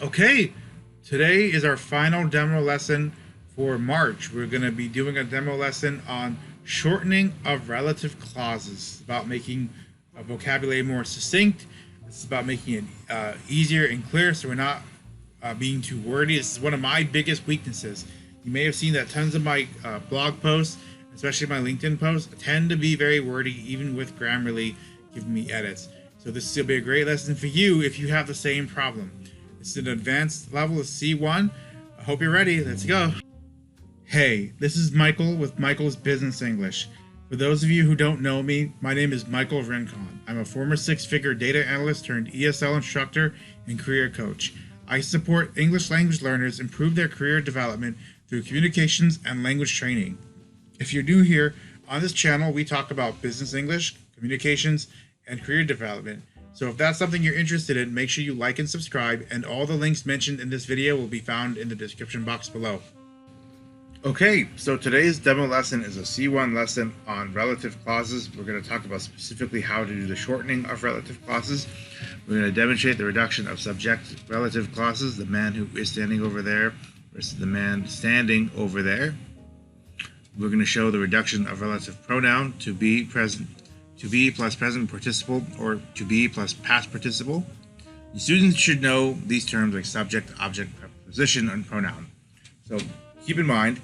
Okay, today is our final demo lesson for March. We're going to be doing a demo lesson on shortening of relative clauses. It's about making a vocabulary more succinct. It's about making it easier and clear so we're not being too wordy. This is one of my biggest weaknesses. You may have seen that tons of my blog posts, especially my LinkedIn posts, tend to be very wordy, even with Grammarly giving me edits. So this will be a great lesson for you if you have the same problem. It's an advanced level of C1. I hope you're ready. Let's go. Hey, this is Michael with Michael's Business English. For those of you who don't know me, my name is Michael Rincon. I'm a former six-figure data analyst turned ESL instructor and career coach. I support English language learners improve their career development through communications and language training. If you're new here, on this channel we talk about business English, communications, and career development. So if that's something you're interested in, make sure you like and subscribe, and all the links mentioned in this video will be found in the description box below. Okay, so today's demo lesson is a C1 lesson on relative clauses. We're going to talk about specifically how to do the shortening of relative clauses. We're going to demonstrate the reduction of subject relative clauses, the man who is standing over there versus the man standing over there. We're going to show the reduction of relative pronoun to be present, to be plus present participle, or to be plus past participle. The students should know these terms like subject, object, preposition, and pronoun. So keep in mind,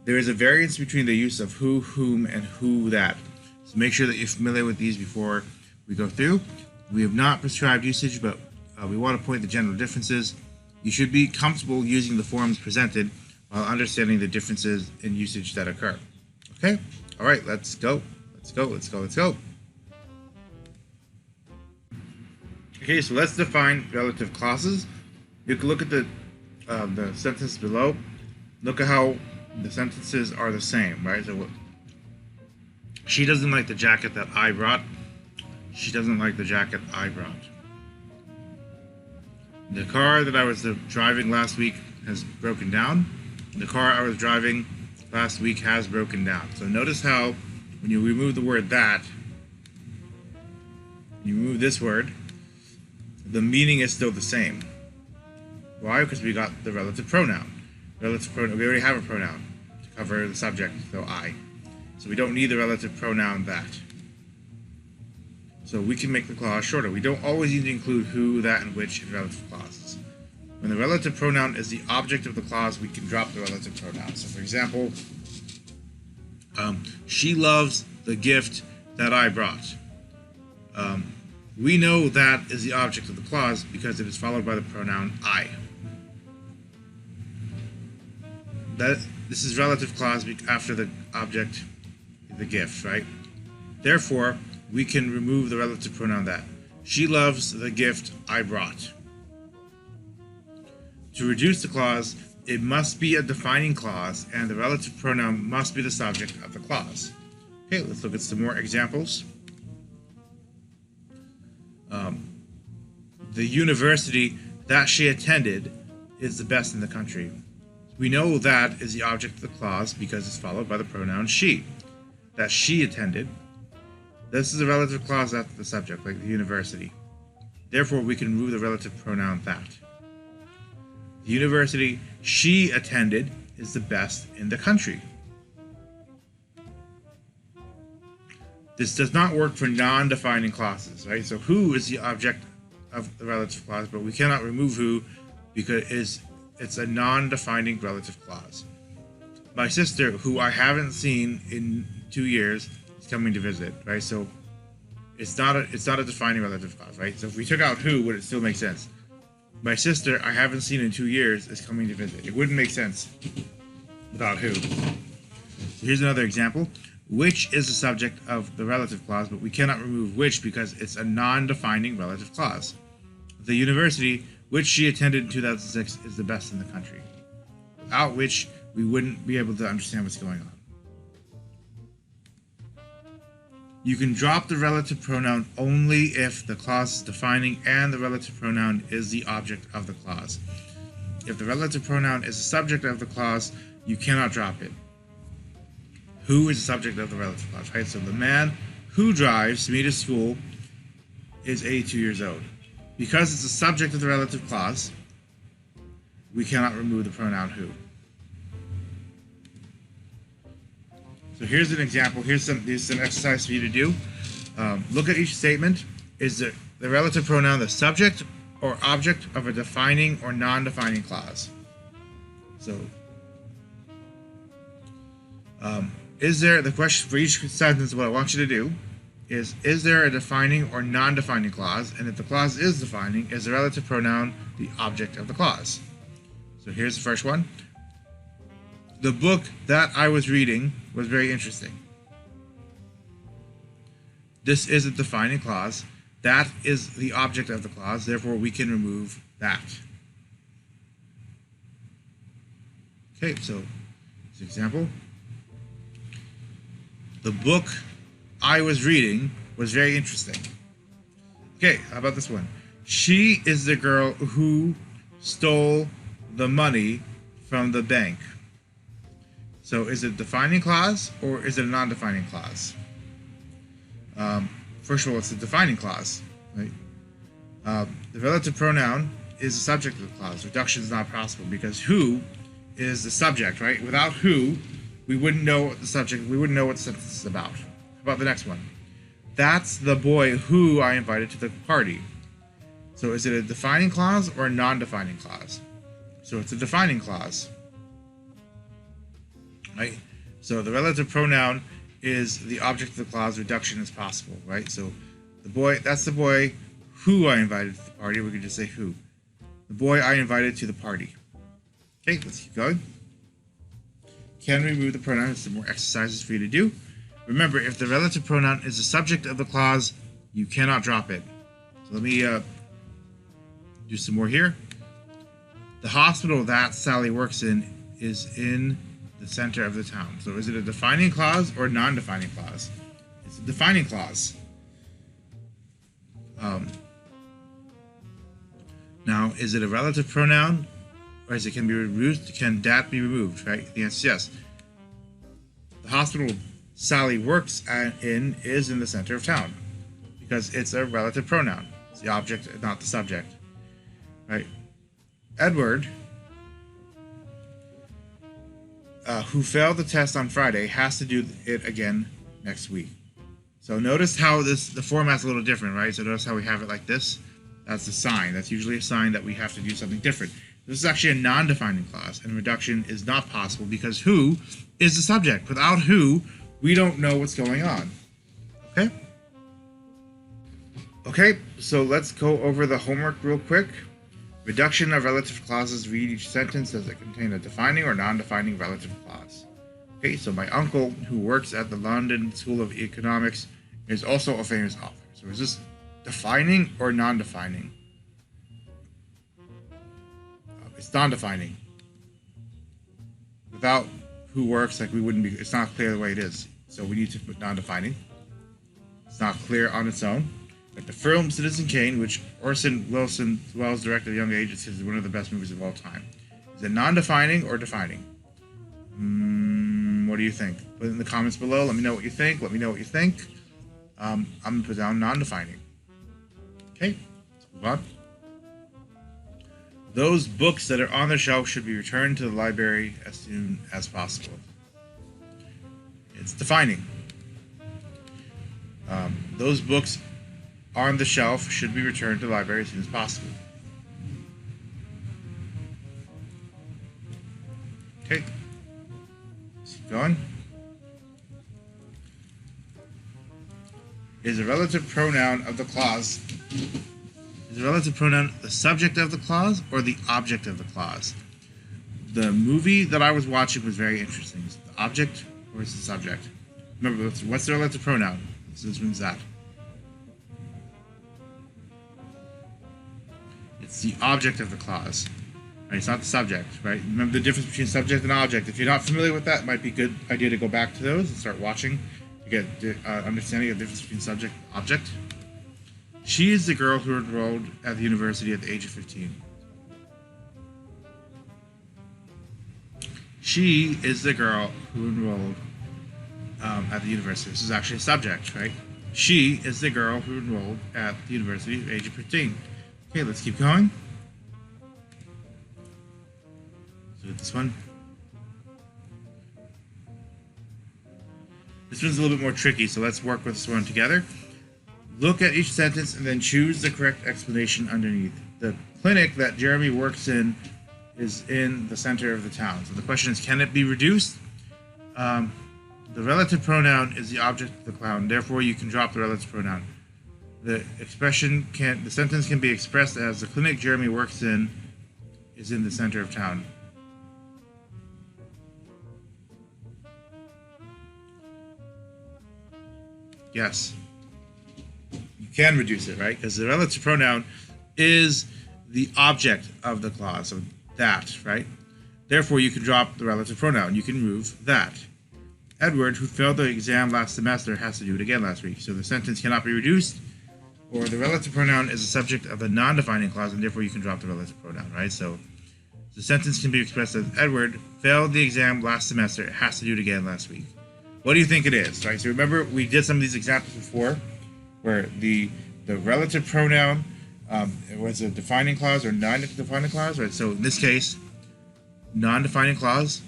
there is a variance between the use of who, whom, and who, that. So make sure that you're familiar with these before we go through. We have not prescribed usage, but we want to point the general differences. You should be comfortable using the forms presented while understanding the differences in usage that occur. Okay? All right, let's go. Let's go, let's go, let's go. Okay, so let's define relative clauses. You can look at the sentence below. Look at how the sentences are the same, right? So she doesn't like the jacket that I brought. She doesn't like the jacket I brought. The car that I was driving last week has broken down. The car I was driving last week has broken down. So notice how when you remove the word that, you remove this word, the meaning is still the same. Why? Because we got the relative pronoun. Relative pronoun, we already have a pronoun to cover the subject, so I. So we don't need the relative pronoun that. So we can make the clause shorter. We don't always need to include who, that, and which in relative clauses. When the relative pronoun is the object of the clause, we can drop the relative pronoun. So for example, she loves the gift that I brought. We know that is the object of the clause because it is followed by the pronoun I. This is relative clause after the object, the gift, right? Therefore, we can remove the relative pronoun that. She loves the gift I brought. To reduce the clause, it must be a defining clause, and the relative pronoun must be the subject of the clause. Okay, let's look at some more examples. The university that she attended is the best in the country. We know that is the object of the clause because it's followed by the pronoun she. That she attended. This is a relative clause after the subject, like the university. Therefore, we can remove the relative pronoun that. The university she attended is the best in the country. This does not work for non-defining clauses, right? So who is the object of the relative clause, but we cannot remove who because it's a non-defining relative clause. My sister, who I haven't seen in 2 years, is coming to visit, right? So it's not a defining relative clause, right? So if we took out who, would it still make sense? My sister, I haven't seen in 2 years, is coming to visit. It wouldn't make sense without who. So here's another example. Which is the subject of the relative clause, but we cannot remove which because it's a non-defining relative clause. The university which she attended in 2006 is the best in the country. Without which, we wouldn't be able to understand what's going on. You can drop the relative pronoun only if the clause is defining and the relative pronoun is the object of the clause. If the relative pronoun is the subject of the clause, you cannot drop it. Who is the subject of the relative clause, right? So the man who drives me to school is 82 years old. Because it's the subject of the relative clause, we cannot remove the pronoun who. So here's an example. Here's some exercise for you to do. Look at each statement. Is the relative pronoun the subject or object of a defining or non-defining clause? So, the question for each sentence, what I want you to do is there a defining or non-defining clause? And if the clause is defining, is the relative pronoun the object of the clause? So here's the first one. The book that I was reading was very interesting. This is a defining clause. That is the object of the clause. Therefore, we can remove that. Okay, so this example. The book I was reading was very interesting. Okay, how about this one? She is the girl who stole the money from the bank. So is it a defining clause or is it a non-defining clause? First of all, it's a defining clause. Right? The relative pronoun is the subject of the clause. Reduction is not possible because who is the subject, right? Without who, we wouldn't know what the subject, we wouldn't know what the sentence is about. How about the next one? That's the boy who I invited to the party. So is it a defining clause or a non-defining clause? So it's a defining clause. Right? So the relative pronoun is the object of the clause. Reduction is possible, right? So the boy, that's the boy who I invited to the party. We could just say who. The boy I invited to the party. Okay, let's keep going. Can remove the pronoun. There's some more exercises for you to do. Remember, if the relative pronoun is the subject of the clause, you cannot drop it. So let me do some more here. The hospital that Sally works in is in the center of the town. So is it a defining clause or a non-defining clause? It's a defining clause. Now, is it a relative pronoun or is it can be removed? Can that be removed, right? The answer is yes. The hospital Sally works in is in the center of town because it's a relative pronoun. It's the object, not the subject, right? Edward, who failed the test on Friday, has to do it again next week. So notice how the format's a little different, right? So notice how we have it like this. That's the sign. That's usually a sign that we have to do something different. This is actually a non-defining clause, and reduction is not possible because who is the subject. Without who, we don't know what's going on. Okay? Okay, so let's go over the homework real quick. Reduction of relative clauses. Read each sentence. Does it contain a defining or non-defining relative clause? Okay, so my uncle, who works at the London School of Economics, is also a famous author. So is this defining or non-defining? It's non-defining. Without who works, like we wouldn't be, it's not clear the way it is. So we need to put non-defining. It's not clear on its own. Like the film Citizen Kane, which Orson Welles directed at a young age, is one of the best movies of all time. Is it non-defining or defining? What do you think? Put it in the comments below. Let me know what you think. Let me know what you think. I'm going to put down non-defining. Okay, let's move on. Those books that are on the shelf should be returned to the library as soon as possible. It's defining. Those books on the shelf should be returned to the library as soon as possible. Okay, let's keep going. Is a relative pronoun of the clause, is the relative pronoun the subject of the clause or the object of the clause? The movie that I was watching was very interesting. Is it the object or is it the subject? Remember, what's the relative pronoun? So this means that. It's the object of the clause. Right? It's not the subject, right? Remember the difference between subject and object. If you're not familiar with that, it might be a good idea to go back to those and start watching to get understanding of the difference between subject and object. She is the girl who enrolled at the university at the age of 15. She is the girl who enrolled at the university. This is actually a subject, right? She is the girl who enrolled at the university at the age of 15. Okay, let's keep going. So with this one. This one's a little bit more tricky, so let's work with this one together. Look at each sentence and then choose the correct explanation underneath. The clinic that Jeremy works in is in the center of the town. So the question is, can it be reduced? The relative pronoun is the object of the clown, therefore you can drop the relative pronoun. The sentence can be expressed as the clinic Jeremy works in is in the center of town. Yes. You can reduce it, right? Because the relative pronoun is the object of the clause, so that, right? Therefore, you can drop the relative pronoun. You can remove that. Edward, who failed the exam last semester, has to do it again last week. So the sentence cannot be reduced, or the relative pronoun is the subject of a non-defining clause, and therefore you can drop the relative pronoun, right? So the sentence can be expressed as Edward failed the exam last semester, it has to do it again last week. What do you think it is, right? So remember, we did some of these examples before, where the relative pronoun was a defining clause or non-defining clause, right? So in this case, non-defining clause,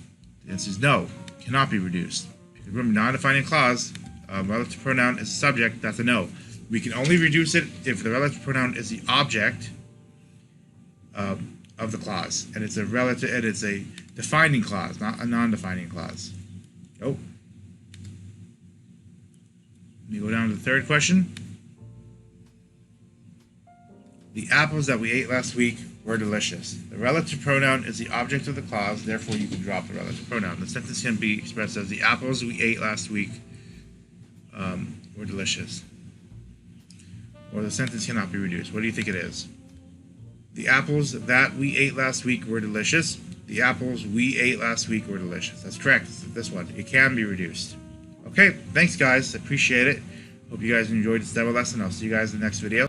the answer is no, cannot be reduced. Remember, non-defining clause, relative pronoun is a subject, that's a no. We can only reduce it if the relative pronoun is the object of the clause, and it's a defining clause, not a non-defining clause. Oh. Let me go down to the third question. The apples that we ate last week were delicious. The relative pronoun is the object of the clause, therefore you can drop the relative pronoun. The sentence can be expressed as the apples we ate last week were delicious. Or the sentence cannot be reduced. What do you think it is? The apples that we ate last week were delicious. The apples we ate last week were delicious. That's correct. This one. It can be reduced. Okay, thanks guys. Appreciate it. Hope you guys enjoyed this demo lesson. I'll see you guys in the next video.